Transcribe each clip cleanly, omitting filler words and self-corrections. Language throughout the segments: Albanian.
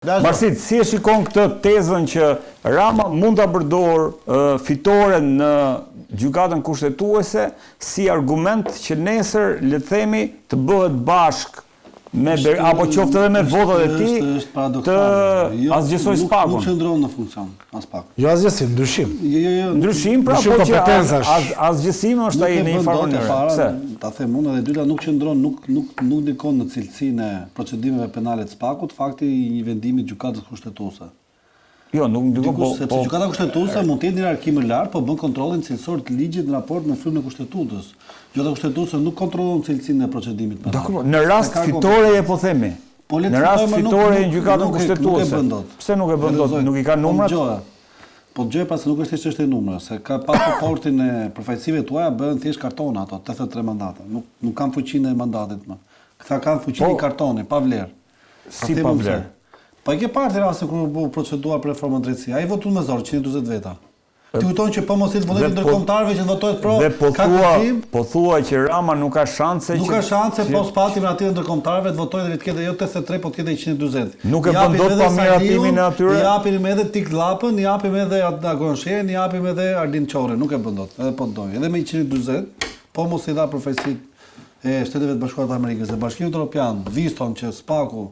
Marsit, si e shikon këtë tezën që Rama mund ta përdor fitoren në gjykatën kushtetuese si argument që nesër le të themi të bëhet bashk me apo qoftë edhe me votat e tij të asgjësoj Spakun. Nuk qëndron në funksion as pak. Jo asgjësim, ndryshim. Jo. Ndryshim pra po që asgjësim është ai në një farë mënyrë. Pse? Ta them unë edhe dyta nuk qëndron, nuk ndikon në cilësinë e procedimeve penale të Spakut fakti i një vendimi të gjykatës kushtetuese. Jo, nuk ndikon sepse gjykata kushtetuese mund të jetë një hierarki më lart, po bën kontrollin cilësor të ligjit në raport me frymën e kushtetutës. Gjykata kushtetuese nuk kontrollon cilësinë e procedimit penal. Dakor, në rast fitoreje po themi. Në rast fitoreje në gjykatën kushtetuese. Pse nuk e bën dot? Nuk i ka numrat? Po dëgjoj pas nuk është çështje e numrave, se ka pas raportin e përfaqësive tuaja bëhen thjesht kartona ato, 83 mandate. Nuk kanë fuqinë e mandatit më. Këta kanë fuqinë e kartonit, pa vlerë. Si pa vlerë? Po e ke parë rastin kur u proceduar për reformën drejtësie. Ai voton me zor 140 veta. Ti kujton që po mos i votojnë ndërkombëtarëve që votohet pro. Dhe po thua që Rama nuk ka shanse që nuk ka shanse po spatim aty ndërkombëtarëve të votojnë dhe të ketë jo 83 po të ketë 140. Nuk e bën dot pa miratimin e atyre. I japim edhe Tik Llapën, i japim edhe Agon Shen, i japim edhe Arlin Çorrën, nuk e bën dot. Edhe po dojë. Edhe me 140 po mos i dha përfaqësitë e Shteteve të Bashkuara të Amerikës dhe Bashkimit Evropian, viston që Spaku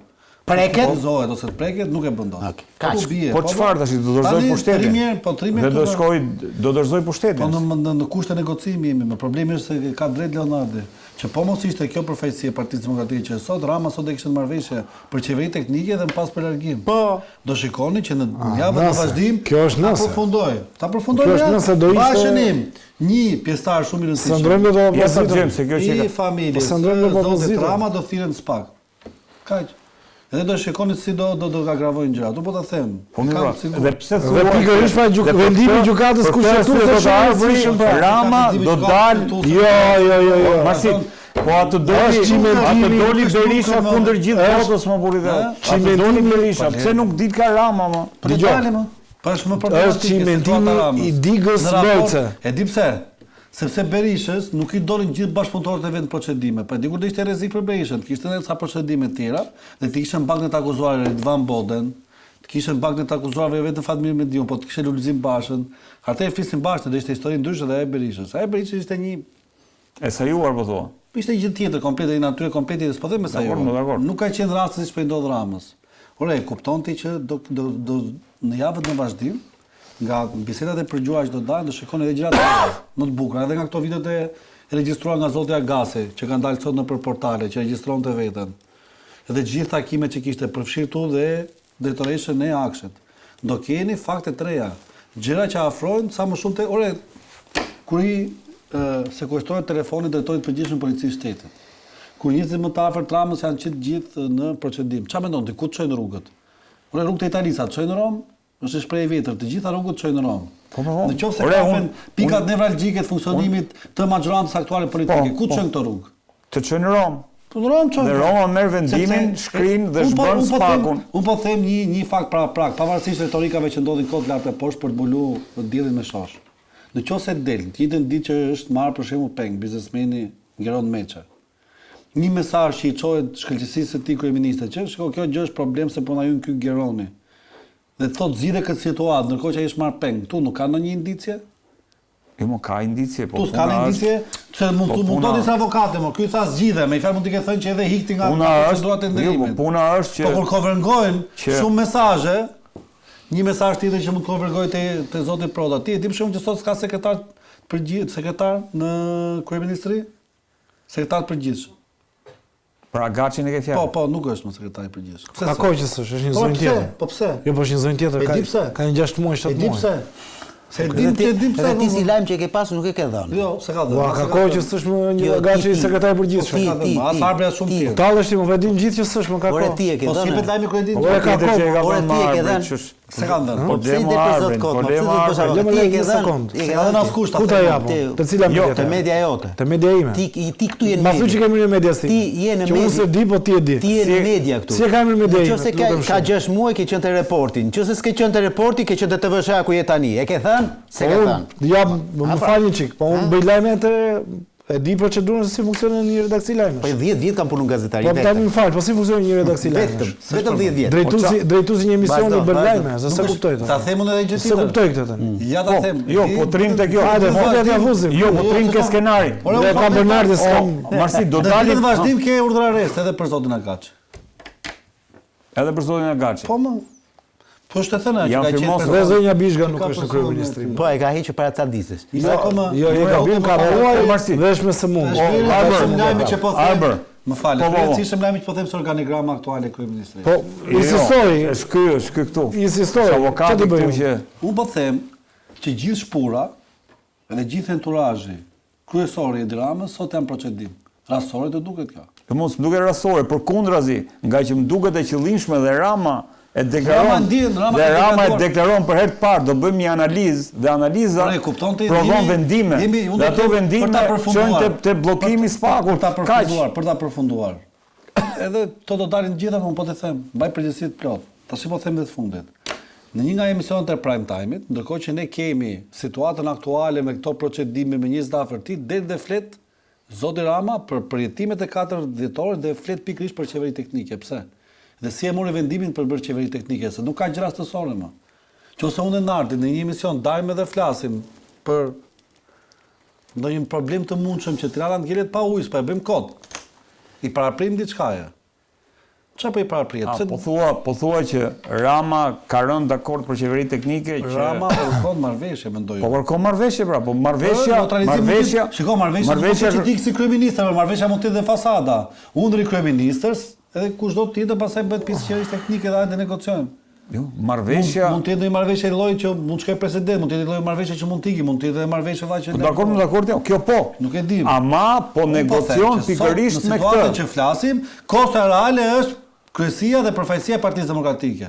preket ose të preket nuk e bën dot. Po çfarë tash do dorëzoj pushtetin? Do dorëzoj pushtetin. Po në kushte negocimi jemi, me problemi është se ka drejt Leonardi, që po mos ishte kjo përfaqësi e Partisë Demokratike që sot Rama sot e kishte marrëveshje për qeveri teknike dhe më pas për largim. Po, do shikoni që në javën e vazhdim kjo është nëse. Ta përfundoj. Kjo është nëse do ishte bashkënim një pjesëtar shumë i rëndësishëm. Sëndrojmë do i familjes. Zotit Rama do thirren Spak. Kaq. Edhe do shikoni si do agravojnë gjërat. Do po ta them. Dhe pse thua? Dhe pikërisht pa vendimi i gjykatës kushtetuese Rama do dal. Jo. Marsit, po atë doli Berisha kundër gjithë votës më buri dhe. Atë doli Berisha, pse nuk dit ka Rama më? Po dali më. Po është më problematike. Është çimentimi i digës Bërce. E di pse? Sepse Berishës nuk i dolin gjithë bashkëpunëtorët e vetë procedime. Pa dikur do ishte rrezik për Berishën, kishte edhe ca procedime të tjera, dhe të kishte bagnet të akuzuarëve Ridvan Boden, të kishte bagnet të akuzuarëve vetë Fatmir Mediun, po të kishte Lulzim Bashën. Atëherë flisin bashkë, do ishte histori ndryshe dhe e Berishës. Ai Berishës ishte një e sajuar po thua. Ishte gjë tjetër komplete në natyrë komplete, s'po them me sajuar. Nuk ka qenë rasti siç po i ndodh Ramës. Ore, kupton ti që do në javët në vazhdim nga bisedat e përgjuara që do dalin, do shikoni edhe gjëra më të bukura, edhe nga këto videot e regjistruar nga zoti Agasi, që kanë dalë sot nëpër portale, që regjistronte veten. Edhe gjithë takimet që kishte përfshirtu dhe drejtoreshën e Akshet. Do keni fakte të reja, gjëra që afrojnë sa më shumë te, ore, kur i sekuestrohet telefoni drejtorit përgjithshëm policisë shtetit. Kur njerëzit më të afërt Ramës janë gjithë në procedim. Çfarë mendon ti, ku çojnë rrugët? Ore, rrugët e Italisë çojnë në Rom? Është shprehje e vjetër, të gjitha rrugët çojnë në Rom. Në qoftë se kapen pikat nevralgjike të funksionimit të magjorantës aktuale politike, ku çojnë këto rrugë? Të çojnë në Rom. Po në Rom çojnë. Dhe Roma merr vendimin, shkrin dhe zbën Spakun. Unë po them një fakt pra prak, pavarësisht retorikave që ndodhin kot lart e poshtë për të bulu diellin me shosh. Në qoftë se del, të njëjtën ditë që është marrë për shembull Peng, biznesmeni Geron Meçe. Një mesazh që i çohet shkëlqësisë së tij kryeministit, që shiko, kjo gjë është problem se po na hyn ky Geroni. Dhe thot zgjidhe këtë situatë, ndërkohë që ai është marr Peng. Tu nuk ka ndonjë indicje? Jo, më ka indicje, po. Tu ka indicje, se mund të disa avokate, më ky tha zgjidhe, me fjalë mund të ketë thënë që edhe hikti nga procedurat e ndërimit. Po puna është që po kur konvergojnë shumë mesazhe, një mesazh tjetër që mund të konvergojë te zoti Proda. Ti e di shumë që sot s'ka sekretar në kryeministri? Sekretar të përgjithshëm. Pra Gaçin e ke fjalë. Po, nuk është më sekretar i përgjithshëm. Ka kohë që është një zonë tjetër. Po pse? Jo, po është një zonë tjetër, ka një 6 muaj, 7 muaj. E di pse? Se dim pse. Ti si lajm që e ke pasur nuk e ke dhënë. Jo, s'e ka dhënë. Ka kohë që s'është më një Gaçi sekretar i përgjithshëm. As arbëra shumë tjerë. Tallesh ti, më vëdim gjithë që s'është më ka kohë. Ore ti e ke dhënë. Po si vet lajmi kur e di? Ore ka kohë. Ore ti e ke dhënë. Se kanë dhënë. Po pse i depozot kot? Ti e ke dhënë. Se kanë dhënë askush ta. Ku ta japo? Të cilat media? Te media jote. Te media ime. Ti këtu je në media. Ma thuaj që kemi në media si. Ti je në media. Unë se di, po ti e di. Ti je në media këtu. Si e kam në media ime? Nëse ka 6 muaj ke qenë te reporti. Nëse s'ke qenë te reporti, ke qenë te TVSH ku je tani. E ke thënë? Se ke thënë. Ja, më fal një çik, po unë bëj lajme te E di procedurën se si funksionon një redaksi lajmesh. Po 10 vjet kam punu në gazetari Po vetëm. tani më fal, po si funksionon një redaksi lajmesh? Vetëm 10 vjet. Drejtuesi një emisioni bën lajme, se kuptoj këtë. Ta them unë edhe gjë Se tjetër. kuptoj këtë tani. Ja ta them. Jo, po trim tek jo. Hajde, foto ja vuzim. Jo, po trim ke skenari. Dhe ka Bernardi s'kam. Marsi do Në dalim ditën vazhdim ke urdhër arrest edhe për zotin Agaç. edhe për zotin Agaçi. Po më. Po është të thënë që Janë ka firmos- qenë Dhe zonja Bishga nuk është në kryeministri. Po e ka hequr para ca ditësh. Ishte akoma. Jo, e gabim ka rruar Marsi. dhe është me sëmundje. Arbër, lajmi që po them. Arbër. Më falë, Po, po, po. përgjithsisht lajmi që po them se organigrama aktuale e kryeministrit. Po, insistoj, Është ky këtu. insistoj. Avokati Çfarë do këtu bëjmë? që Unë po them që gjithë shpura dhe gjithë enturazhi kryesori i Edi Ramës sot janë procedim. Rastore të duket kjo. të mos më duket rastore, përkundrazi, nga që më duket e qëllimshme dhe Rama e Rama deklaron ndjen, Rama dhe ka Rama e deklaruar. deklaron për herë të parë do bëjmë një analizë dhe analiza Ore, kupton ti, provon jemi- vendime. jemi- unë Dhe do ato të- vendime për ta përfunduar. çojnë te bllokimi i spakut. Për ta Kaq. përfunduar, për ta përfunduar. Edhe to do dalin gjitha, po të them, mbaj përgjegjësi të plot. Tash po them edhe të fundit. Në një nga emisionet e prime time-it, ndërkohë që ne kemi situatën aktuale me këto procedime me 20 afërti, del dhe flet zoti Rama për përjetimet e 4 dhjetore dhe flet pikërisht për qeveri teknike. Pse? Dhe si e mori vendimin për bërë qeveri teknike, se nuk ka gjë rastësore më. Qose unë e Narti në një emision dajmë dhe flasim për ndonjë problem të mundshëm që Tirana ngjelet pa ujë, pa e bëjmë kod. I paraprim diçkaja. Çfarë po i paraprihet? Pse Po thua që Rama ka rënë dakord për qeveri teknike që Rama kërkon marrëveshje, mendoj. Po kërkon marrëveshje pra, po marrëveshja. Shiko, marrëveshja nuk është që ti si kryeministër, por marrëveshja mund të jetë dhe fasada. Undri kryeministës, edhe kushdo tjetër pastaj bëhet pjesë qeverisë teknike dhe hajde negociojmë. Jo, marrëveshja. Mund të jetë një marrëveshje lloj që mund të shkojë president, mund të jetë lloj marrëveshje që mund të ikë, mund të jetë marrëveshje vallë që. Dakord, kjo po. Nuk e dim. Ama po negocion pikërisht me këtë. Në situatën këtë. që flasim, kosta reale është kryesia dhe përfaqësia e Partisë Demokratike.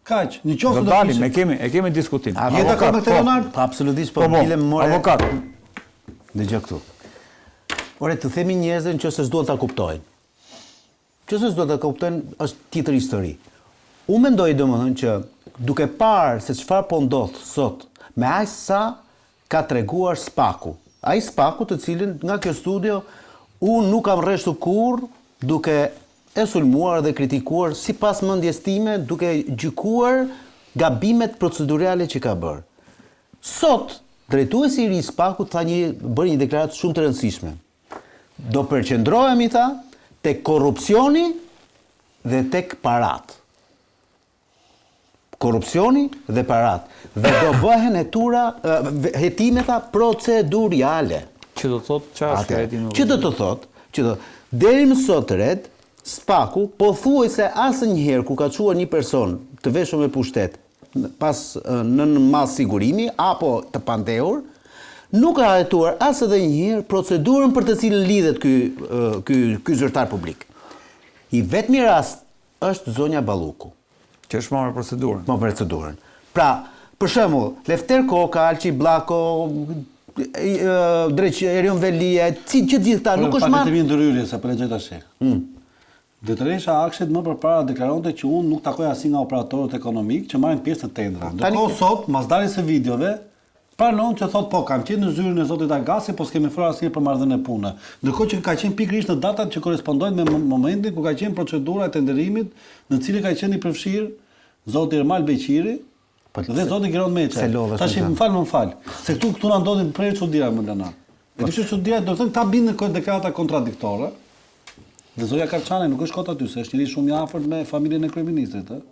Kaq, në qoftë Do dalim, e kemi diskutim. Je dakord me këtë Leonard? Po absolutisht, po Po, bile more. avokat. Dëgjoj këtu. Ore, të themi njerëzve nëse s'duan ta kuptojnë. Nëse s'duan ta kuptojnë, është tjetër histori. Unë mendoj domethënë që duke parë se çfarë po ndodh sot, me aq sa ka treguar Spaku. Ai Spaku të cilin nga kjo studio unë nuk kam rreshtu kurrë duke e sulmuar dhe kritikuar sipas mendjes time, duke gjykuar gabimet procedurale që ka bërë. Sot, drejtuesi i ri i Spakut bëri një deklaratë shumë të rëndësishme. Do përqendrohemi tha tek korrupsioni dhe tek parat. Korrupsioni dhe parat. Dhe do bëhen hetimeta procedurale. Që do thotë çfarë është hetimi? Që do të thotë, deri më sot red, Spaku pothuajse asnjëherë kur ka çuar një person të veshur me pushtet pas në mas sigurimi apo të pandehur, nuk ka hetuar as edhe një herë procedurën për të cilën lidhet ky zyrtar publik. I vetmi rast është zonja Balluku. Që është marrë procedurën. Më procedurën. Pra, për shembull, Lefter Koka, Alçi Bllako, Dreq Erion Velia, që gjithë ta nuk është marrë. Paketimi ndërhyrje sa po lexoj tash. Drejtoresha Akshit më përpara deklaronte që unë nuk takoj asnjë nga operatorët ekonomik që marrin pjesë të tendrave. Ndërkohë sot, mas daljes së videove, pranon që thot po kam qenë në zyrën e zotit Agasi, po s'kemi folur asnjë për marrëdhënie pune. Ndërkohë që ka qenë pikërisht në datat që korrespondojnë me momentin ku ka qenë procedura e tenderimit, në cilën ka qenë i përfshirë zoti Ermal Beqiri dhe zoti Giron Meçi. Tash më fal. Se këtu na ndodhin prerë çuditëra më lëna. E kështu çudia do të thënë ta bindën deklarata kontradiktore. Dhe Zoja Karçani nuk është kot aty, se është njëri shumë i afërt me familjen e kryeministrit, ë.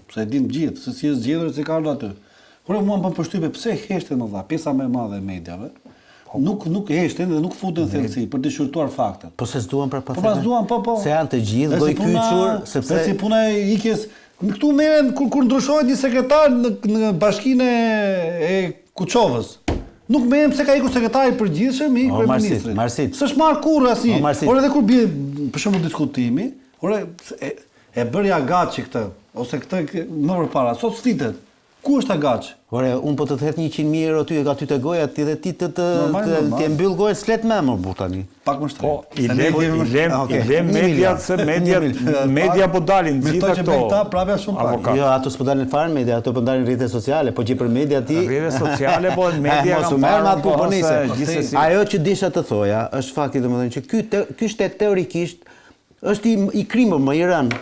Pse e dim gjithë se si është zgjedhur se ka ardhur aty. Por mua më bën përshtypje pse heshten më dha, pjesa më e madhe e mediave. Nuk heshten dhe nuk futen thellësi për të shqyrtuar faktet. Po se s'duan për Po pas duan, po. Se janë të gjithë lloj kyçur, sepse si puna e ikjes, këtu merren kur ndryshohet një sekretar në bashkinë e Kuçovës. Nuk merrem se ka ikur sekretari i përgjithshëm i kryeministrit. Marsit. S'është marr kurrë asnjë. Por edhe kur bie për shembull diskutimi, e bëri Agaçi këtë ose këtë më përpara, sot flitet. Ku është Agaç? Ore, unë po të thet 100.000 euro ty e ka ty të goja, ti dhe ti të e mbyll gojën s'let me më bu tani. Pak më shtrej. Po, i lem mediat se media po dalin gjitha këto. Me këto që bëjnë këta, prapja shumë pak. Jo, ato s'po dalin fare media, ato po dalin rrjete sociale, po që për media ti... Rrjete sociale, po media kam parë po gjithsesi. Ajo që disha të thoja, është fakti domethënë që ky shtet teorikisht është i krimër më i rënë.